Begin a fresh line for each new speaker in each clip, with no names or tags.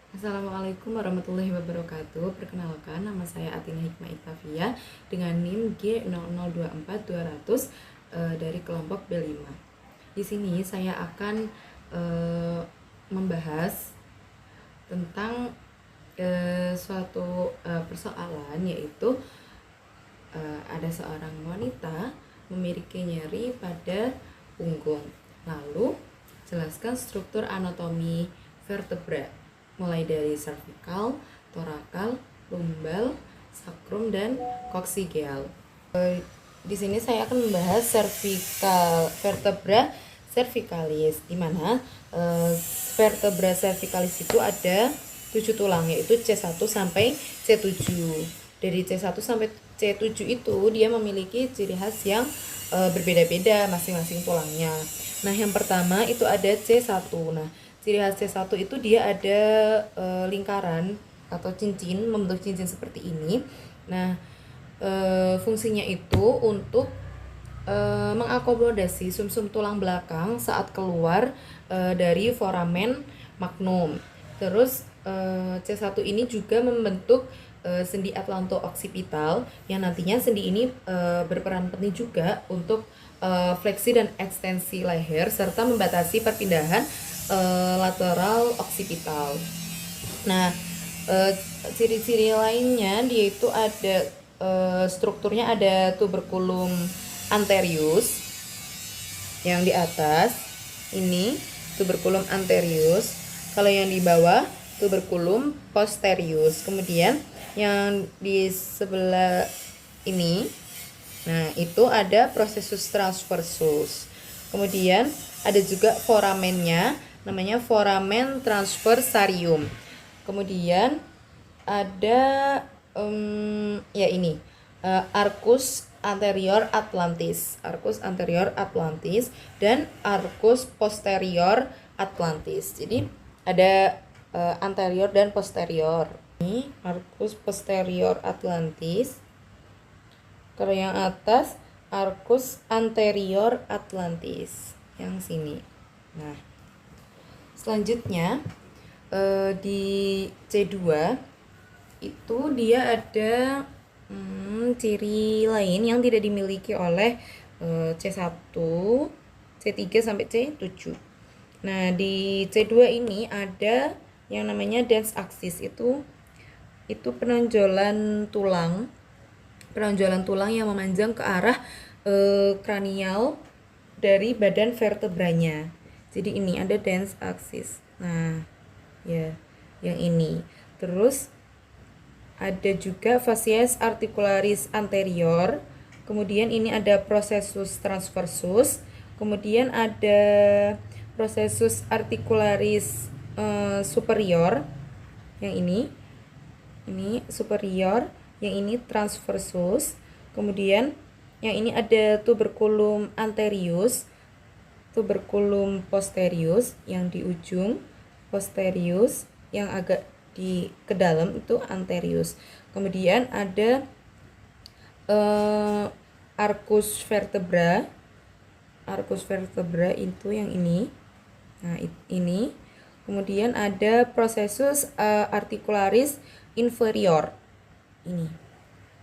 Assalamualaikum warahmatullahi wabarakatuh. Perkenalkan, nama saya Atina Hikmah Iktafia dengan NIM G0024200 dari kelompok B5. Di sini saya akan membahas tentang suatu persoalan, yaitu ada seorang wanita memiliki nyeri pada punggung. Lalu jelaskan struktur anatomi vertebra mulai dari cervical, thoracal, lumbal, sacrum, dan coccygeal. Di sini saya akan membahas cervical vertebra cervicalis, di mana vertebra cervicalis itu ada 7 tulang, yaitu C1 sampai C7. Dari C1 sampai C7 itu dia memiliki ciri khas yang berbeda-beda masing-masing tulangnya. Nah, yang pertama itu ada C1. Nah, ciri khas C1 itu dia ada lingkaran atau cincin, membentuk cincin seperti ini. Nah, fungsinya itu untuk mengakomodasi sumsum tulang belakang saat keluar dari foramen magnum. Terus C1 ini juga membentuk sendi atlanto-oksipital yang nantinya sendi ini berperan penting juga untuk fleksi dan ekstensi leher serta membatasi perpindahan lateral oksipital. Nah, ciri-ciri lainnya dia itu ada strukturnya ada tuberculum anterius yang di atas ini tuberculum anterius, kalau yang di bawah tuberculum posterius. Kemudian yang di sebelah ini, nah itu ada processus transversus. Kemudian ada juga foramennya, namanya foramen transversarium. Kemudian ada ya ini arcus anterior atlantis, dan arcus posterior atlantis. Jadi ada anterior dan posterior. Ini arcus posterior atlantis. Kalau yang atas arcus anterior atlantis yang sini. Nah, selanjutnya di C2 itu dia ada ciri lain yang tidak dimiliki oleh C1, C3 sampai C7. Nah, di C2 ini ada yang namanya dens axis, itu penonjolan tulang yang memanjang ke arah kranial dari badan vertebranya. Jadi ini ada dens axis. Nah, ya, yang ini. Terus ada juga facies articularis anterior. Kemudian ini ada processus transversus. Kemudian ada processus articularis superior. Yang ini superior, yang ini transversus. Kemudian yang ini ada tuberculum anterius, tuberculum posterius yang di ujung, posterius yang agak ke dalam itu anterius. Kemudian ada arcus vertebra itu yang ini. Nah, ini. Kemudian ada processus articularis inferior. Ini.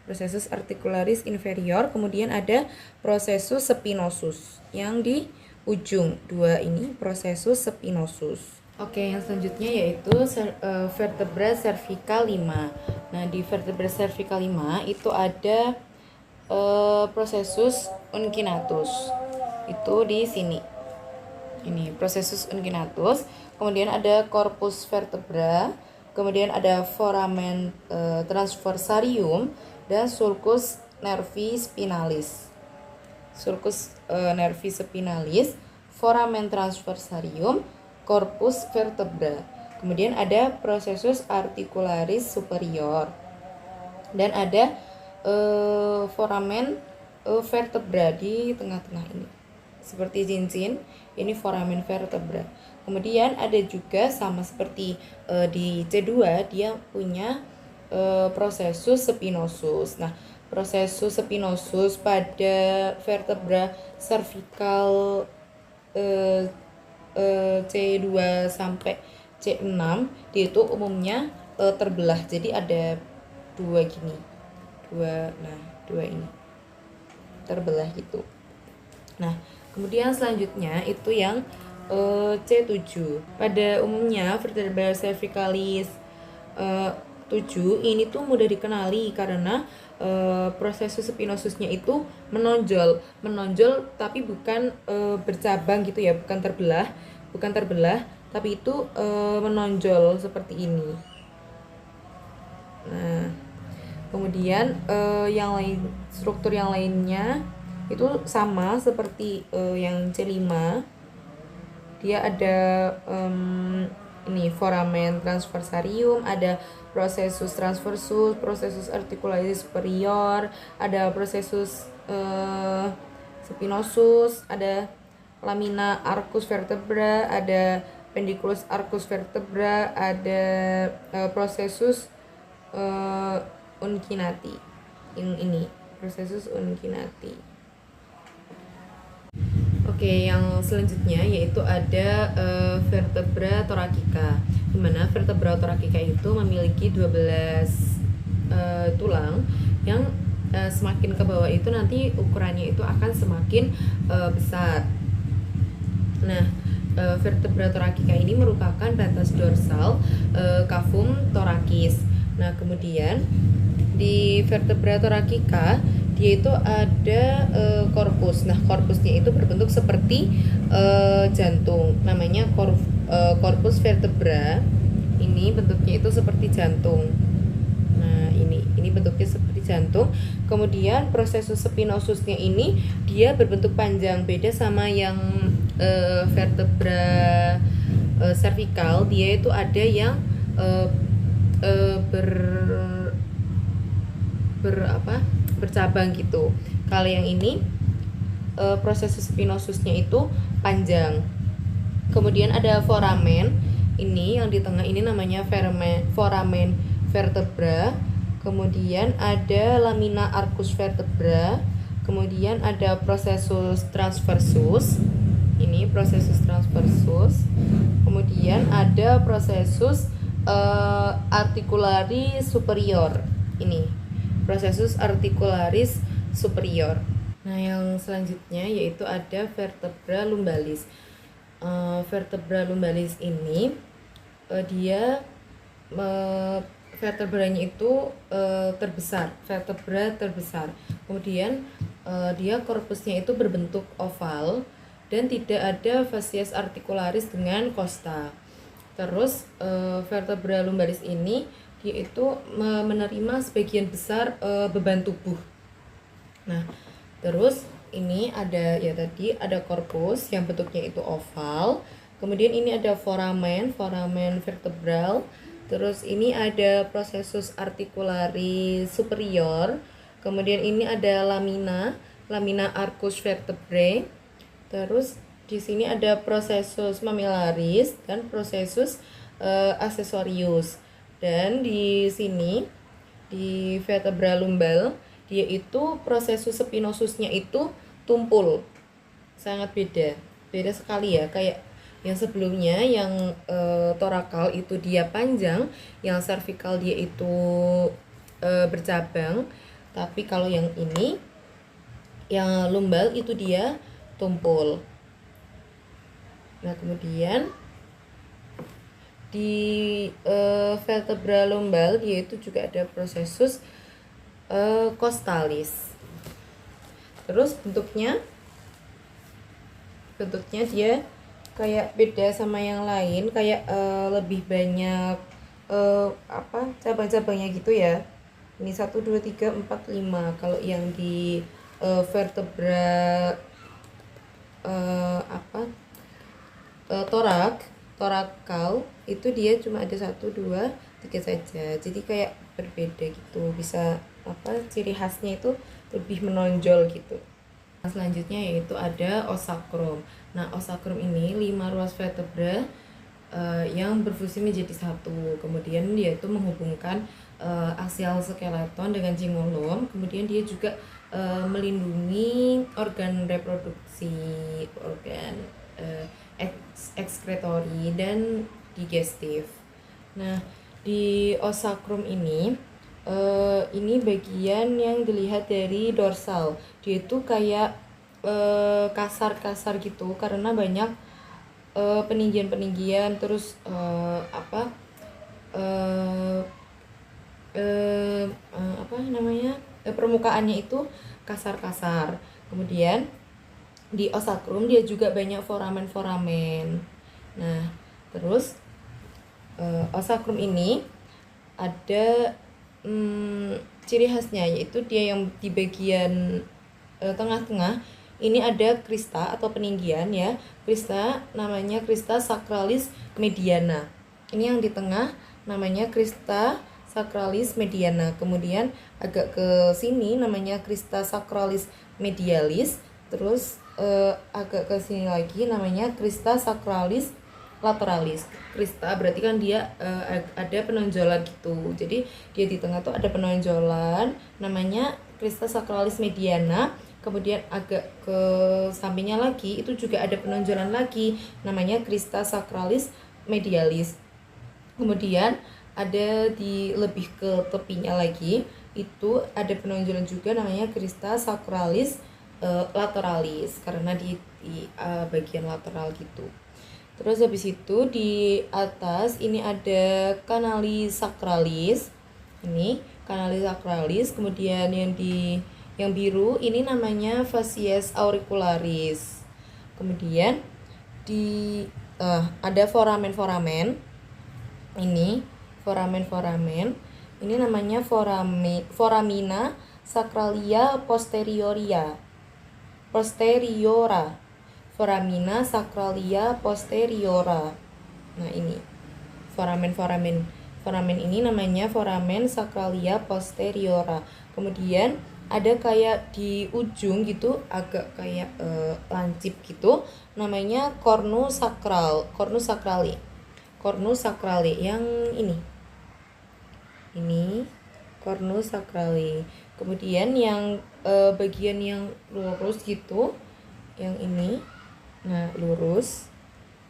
Processus articularis inferior. Kemudian ada processus spinosus yang di ujung. Dua ini processus spinosus. Oke, yang selanjutnya yaitu vertebra cervical 5. Nah, di vertebra cervical 5 itu ada processus uncinnatus. Itu di sini. Ini processus uncinnatus. Kemudian ada corpus vertebra, kemudian ada foramen transversarium dan sulcus nervi spinalis. Foramen transversarium, corpus vertebra. Kemudian ada processus articularis superior. Dan ada foramen vertebra di tengah-tengah ini. Seperti cincin, ini foramen vertebra. Kemudian ada juga sama seperti di C2, dia punya processus spinosus. Nah, processus spinosus pada vertebra cervical C2 sampai C6 dia itu umumnya terbelah, jadi ada dua gini, dua ini terbelah gitu. Nah, kemudian selanjutnya itu yang C7. Pada umumnya vertebra cervicalis 7 ini tuh mudah dikenali karena prosesus spinosusnya itu menonjol tapi bukan bercabang gitu ya, bukan terbelah tapi itu menonjol seperti ini. Nah, kemudian struktur yang lainnya itu sama seperti yang C5. Dia ada ini foramen transversarium, ada processus transversus, processus articularis superior, ada processus spinosus, ada lamina arcus vertebra, ada pendiculus arcus vertebra, ada processus uncinati. Ini processus uncinati. Oke, yang selanjutnya yaitu ada vertebra thoracica. Di mana vertebra thoracica itu memiliki 12 tulang yang semakin ke bawah itu nanti ukurannya itu akan semakin besar. Nah, vertebra thoracica ini merupakan batas dorsal cavum thoracis. Nah, kemudian di vertebra thoracica dia itu ada korpus. Nah, korpusnya itu berbentuk seperti jantung. Namanya korpus vertebra. Ini bentuknya itu seperti jantung. Nah, ini bentuknya seperti jantung. Kemudian prosesus spinosusnya ini dia berbentuk panjang, beda sama yang vertebra cervical. Dia itu ada yang bercabang gitu. Kalau yang ini prosesus spinosusnya itu panjang. Kemudian ada foramen. Ini yang di tengah ini namanya foramen vertebra. Kemudian ada lamina arcus vertebra. Kemudian ada processus transversus. Ini processus transversus. Kemudian ada processus articularis superior. Ini processus articularis superior. Nah, yang selanjutnya yaitu ada vertebra lumbalis. Vertebra lumbalis ini dia vertebranya itu vertebra terbesar. Kemudian dia korpusnya itu berbentuk oval dan tidak ada facies articularis dengan costa. Terus vertebra lumbalis ini dia itu menerima sebagian besar beban tubuh. Nah, terus ini ada ya tadi ada korpus yang bentuknya itu oval. Kemudian ini ada foramen vertebral. Terus ini ada processus articularis superior. Kemudian ini ada lamina arcus vertebrae. Terus di sini ada processus mammillaris dan processus accessorius. Dan di sini di vertebra lumbal dia itu prosesus spinosusnya itu tumpul, sangat beda sekali ya, kayak yang sebelumnya yang torakal itu dia panjang, yang cervical dia itu bercabang, tapi kalau yang ini yang lumbal itu dia tumpul. Nah, kemudian di vertebra lumbal dia itu juga ada processus costalis. Terus bentuknya dia kayak beda sama yang lain, kayak lebih banyak cabang-cabangnya gitu ya. Ini 1 2 3 4 5. Kalau yang di vertebra torakal itu dia cuma ada 1 2 3 saja. Jadi kayak berbeda gitu. Bisa ciri khasnya itu lebih menonjol gitu. Nah, selanjutnya yaitu ada osakrum. Nah, osakrum ini 5 ruas vertebra yang berfungsi menjadi satu. Kemudian dia itu menghubungkan aksial skeleton dengan cingulum. Kemudian dia juga melindungi organ reproduksi, organ ekskretori dan digestif. Nah, di osakrum ini bagian yang dilihat dari dorsal. Dia itu kayak kasar-kasar gitu karena banyak peninggian-peninggian, terus permukaannya itu kasar-kasar. Kemudian di osakrum dia juga banyak foramen-foramen. Nah, terus osakrum ini ada ciri khasnya, yaitu dia yang di bagian tengah-tengah ini ada krista atau peninggian ya. Krista namanya krista sacralis mediana. Ini yang di tengah namanya krista sacralis mediana. Kemudian agak ke sini namanya krista sacralis medialis. Terus agak ke sini lagi namanya krista sacralis lateralis. Krista berarti kan dia ada penonjolan gitu. Jadi dia di tengah tuh ada penonjolan namanya krista sacralis mediana. Kemudian agak ke sampingnya lagi itu juga ada penonjolan lagi namanya krista sacralis medialis. Kemudian ada di lebih ke tepinya lagi itu ada penonjolan juga namanya krista sacralis lateralis karena di bagian lateral gitu. Terus habis itu di atas ini ada canalis sacralis. Ini canalis sacralis. Kemudian yang biru ini namanya facies auricularis. Kemudian ada foramen-foramen. Ini foramen-foramen. Ini namanya foramina sacralia posteriora. Foramina sacralia posteriora. Nah, ini foramen ini namanya foramen sacralia posteriora. Kemudian ada kayak di ujung gitu agak kayak lancip gitu namanya cornus sacrali yang ini cornus sacrali. Kemudian yang bagian yang lurus gitu yang ini, nah lurus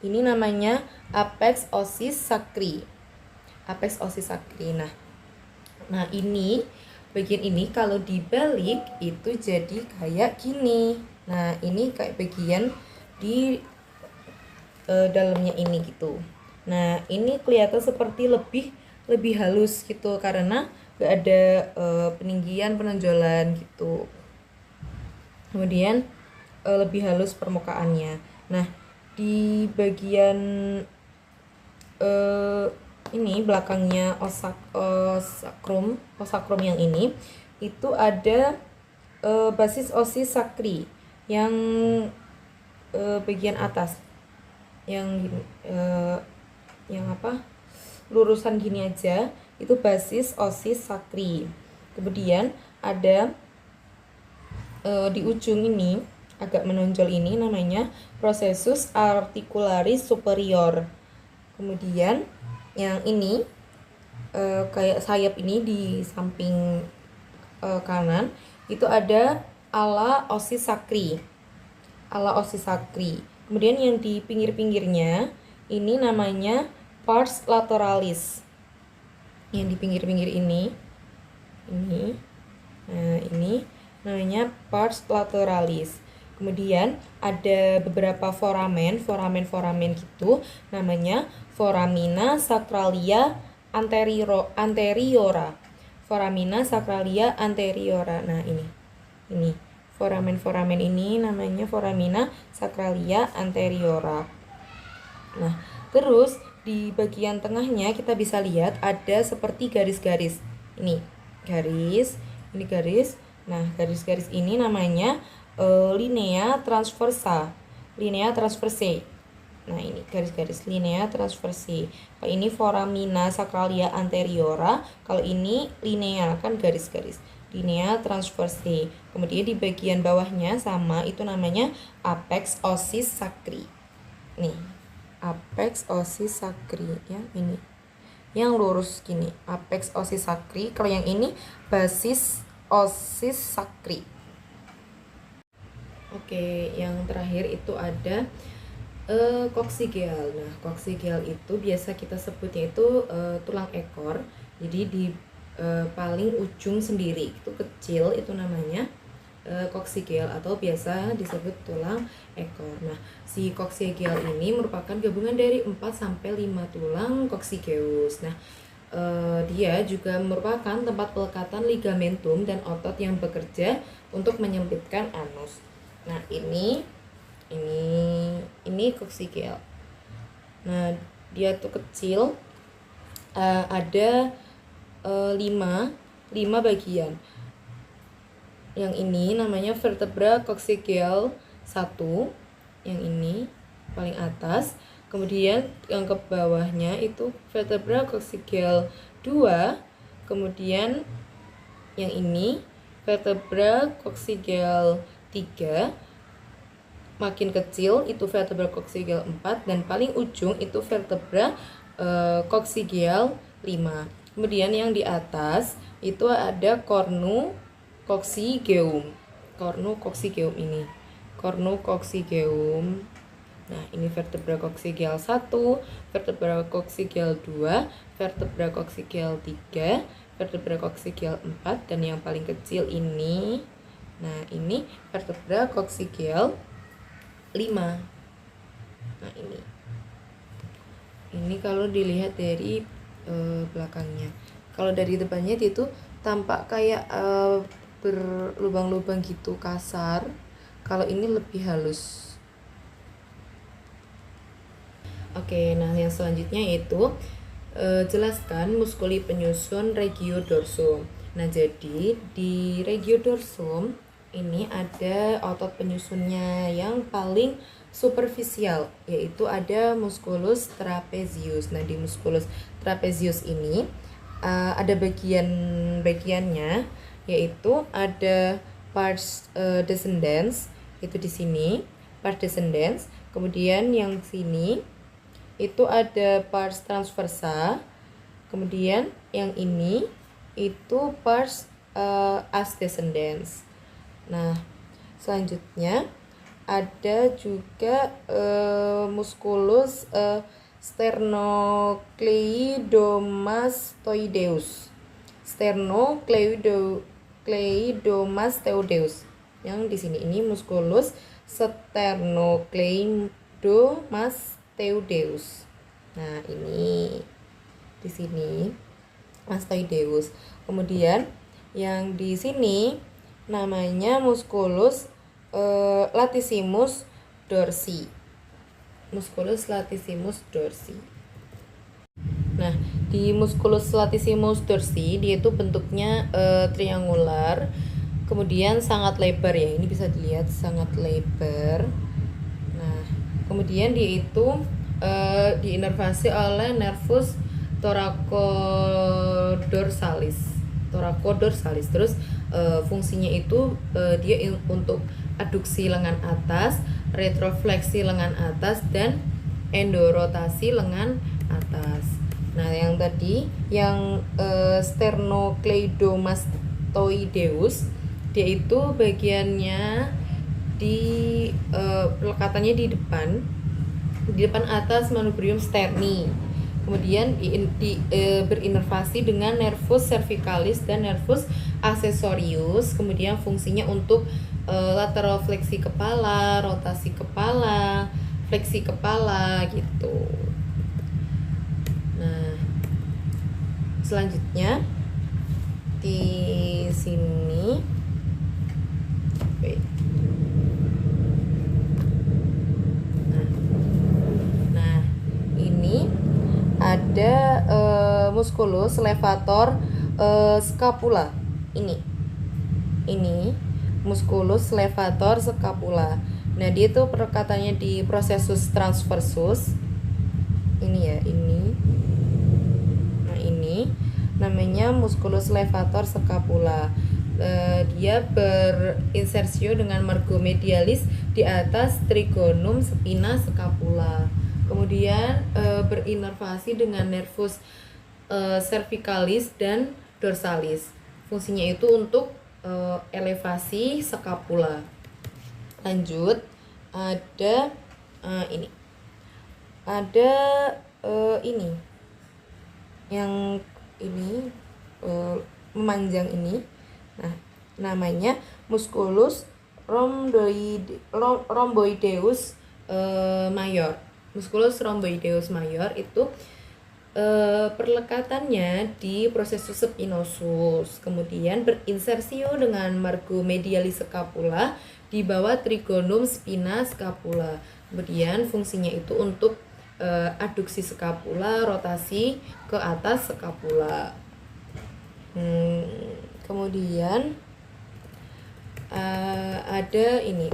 ini namanya apex ossis sacri. Nah ini bagian ini kalau dibalik itu jadi kayak gini. Nah ini kayak bagian di dalamnya ini gitu. Nah ini kelihatan seperti lebih halus gitu karena gak ada peninggian penonjolan gitu. Kemudian lebih halus permukaannya. Nah di bagian ini belakangnya osakrum yang ini itu ada basis ossis sacri yang bagian atas yang lurusan gini aja itu basis ossis sacri. Kemudian ada di ujung ini agak menonjol ini namanya processus articularis superior. Kemudian yang ini kayak sayap ini di samping kanan itu ada ala ossis sacri. Kemudian yang di pinggir-pinggirnya ini namanya pars lateralis. Yang di pinggir-pinggir ini. Nah, ini namanya pars lateralis. Kemudian ada beberapa foramen gitu namanya foramina sacralia anteriora. Foramina sacralia anteriora. Nah, ini foramen ini namanya foramina sacralia anteriora. Nah, terus di bagian tengahnya kita bisa lihat ada seperti garis-garis. Ini garis. Nah, garis-garis ini namanya linea transversa. Nah, ini garis-garis linea transversi. Kalau ini foramina sacralia anteriora, kalau ini linea kan garis-garis. Linea transversi. Kemudian di bagian bawahnya sama itu namanya apex ossis sacri. Nih, apex ossis sacri ya ini. Yang lurus gini, apex ossis sacri. Kalau yang ini basis ossis sacri. Oke, yang terakhir itu ada Coccygeal. Nah, coccygeal itu biasa kita sebutnya itu tulang ekor. Jadi di paling ujung sendiri itu kecil, itu namanya coccygeal atau biasa disebut tulang ekor. Nah, si coccygeal ini merupakan gabungan dari 4 sampai 5 tulang coccygeus. Nah, dia juga merupakan tempat pelekatan ligamentum dan otot yang bekerja untuk menyempitkan anus. Nah, ini coccygeal. Nah, dia tuh kecil, ada 5 bagian. Yang ini namanya vertebra coccygeal 1, yang ini paling atas. Kemudian yang ke bawahnya itu vertebra coccygeal 2. Kemudian yang ini vertebra coccygeal 3. Makin kecil itu vertebra coccygeal 4, dan paling ujung itu vertebra coccygeal 5. Kemudian yang di atas itu ada cornucoccygeum. Cornucoccygeum ini. Cornucoccygeum. Nah, ini vertebra coccygeal 1, vertebra coccygeal 2, vertebra coccygeal 3, vertebra coccygeal 4, dan yang paling kecil ini. Nah, ini vertebra coccygeal 5. Nah, ini kalau dilihat dari belakangnya. Kalau dari depannya itu tampak kayak berlubang-lubang gitu, kasar. Kalau ini lebih halus. Oke, nah yang selanjutnya itu jelaskan muskuli penyusun regiodorsum. Nah, jadi di regiodorsum ini ada otot penyusunnya yang paling superficial, yaitu ada musculus trapezius. Nah, di musculus trapezius ini ada bagiannya, yaitu ada pars descendens, itu di sini pars descendens. Kemudian yang sini itu ada pars transversa. Kemudian yang ini itu pars ascendens. Nah, selanjutnya ada juga musculus sternocleidomastoideus. Sternocleidomastoideus. Yang di sini ini musculus sternocleidomastoideus. Nah, ini di sini mastoideus. Kemudian yang di sini namanya musculus latissimus dorsi. Musculus latissimus dorsi. Nah, di musculus latissimus dorsi dia itu bentuknya triangular, kemudian sangat lebar ya. Ini bisa dilihat sangat lebar. Nah, kemudian dia itu diinervasi oleh nervus thoracoldorsalis. Terus fungsinya itu dia untuk aduksi lengan atas, retrofleksi lengan atas, dan endorotasi lengan atas. Nah, yang tadi yang sternocleidomastoideus dia itu bagiannya di pelekatannya di depan atas manubrium sterni. Kemudian berinervasi dengan nervus cervicalis dan nervus accessorius. Kemudian fungsinya untuk lateral fleksi kepala, rotasi kepala, fleksi kepala gitu. Nah, selanjutnya di sini ada musculus levator scapula. Ini musculus levator scapula. Nah, dia tuh perekatannya di processus transversus. Ini ya, ini. Nah, ini namanya musculus levator scapula. Dia berinsersio dengan margomedialis di atas trigonum spina scapula. Kemudian berinervasi dengan nervus cervicalis dan dorsalis. Fungsinya itu untuk elevasi skapula. Lanjut, ada ini ada ini yang ini memanjang ini. Nah, namanya musculus rhomboideus mayor. Musculus rhomboideus mayor itu perlekatannya di processus spinosus, kemudian berinsersio dengan margo medialis scapula di bawah trigonum spina scapula. Kemudian fungsinya itu untuk aduksi scapula, rotasi ke atas scapula. Kemudian ada ini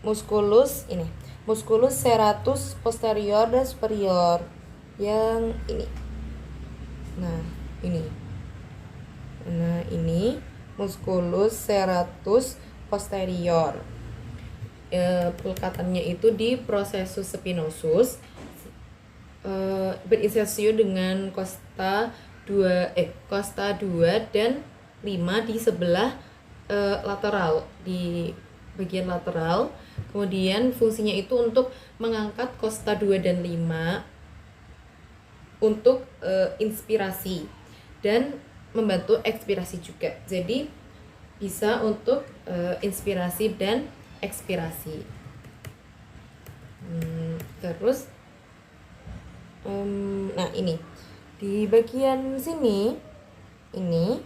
musculus serratus posterior dan superior yang ini. Nah ini musculus serratus posterior. Pelekatannya itu di processus spinosus, berinsersio dengan costa 2 dan 5 di sebelah lateral, di bagian lateral. Kemudian fungsinya itu untuk mengangkat costa 2 dan 5 untuk inspirasi dan membantu ekspirasi juga. Jadi bisa untuk inspirasi dan ekspirasi. Terus nah ini di bagian sini ini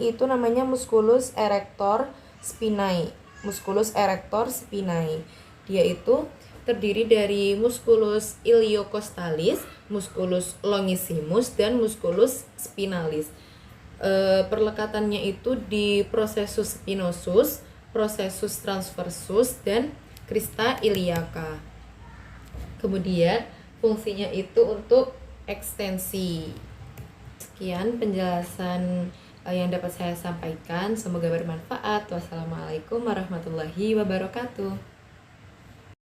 itu namanya musculus erector spinae. Dia itu terdiri dari musculus iliocostalis, musculus longissimus, dan musculus spinalis. Perlekatannya itu di processus spinosus, processus transversus, dan crista iliaca. Kemudian fungsinya itu untuk ekstensi. Sekian penjelasan yang dapat saya sampaikan, semoga bermanfaat. Wassalamualaikum warahmatullahi wabarakatuh.